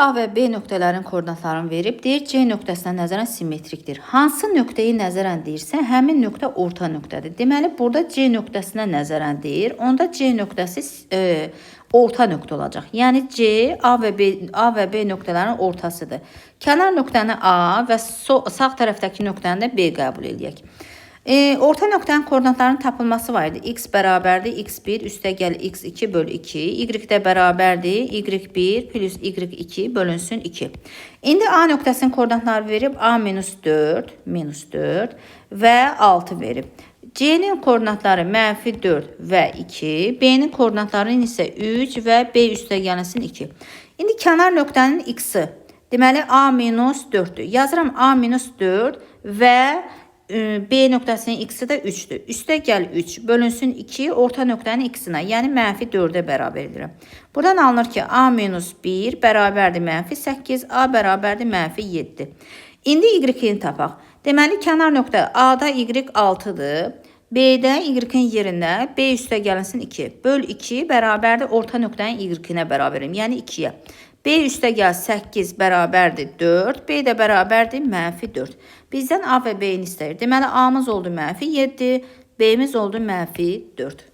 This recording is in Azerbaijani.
A və B nöqtələrin koordinatlarını verib, deyir C nöqtəsinə nəzərən simmetrikdir. Hansı nöqtəyi nəzərən deyirsə, həmin nöqtə orta nöqtədir. Deməli, burada C nöqtəsinə nəzərən deyir. Onda C nöqtəsi orta nöqtə olacaq. Yəni C A və B nöqtələrinin ortasıdır. Kənar nöqtəni A və sağ tərəfdəki nöqtəni də B qəbul edək. Orta nöqtənin koordinatlarının tapılması var idi. X bərabərdir x1 üstəgəl x2 bölü 2. Y də bərabərdir y1 plus y2 bölünsün 2. İndi A nöqtəsinin koordinatları verib A minus 4 və 6 verib. C'nin koordinatları mənfi 4 və 2. B'nin koordinatları isə 3 və B üstəgəlinsin 2. İndi kənar nöqtənin x'i. Deməli A minus 4'dür. Yazıram A minus 4 və B nöqtəsinin x'i də 3'dür. Üstəgəl 3 bölünsün 2 orta nöqtənin x'inə, yəni mənfi 4'ə bərabər edirəm. Buradan alınır ki, A minus 1 bərabərdir mənfi 8, A bərabərdir mənfi 7. İndi y-ni tapaq. Deməli, kənar nöqtə A-da y 6'dır. B-də y-in yerinə B üstəgəlinsin 2. Böl 2 bərabərdir orta nöqtənin y-nə bərabərim, yəni 2'yə. B üstəgəl 8 bərabərdir 4, B də bərabərdir mənfi 4. Bizdən A və B-ni istəyir. Deməli, A-mız oldu mənfi 7, B-miz oldu mənfi 4.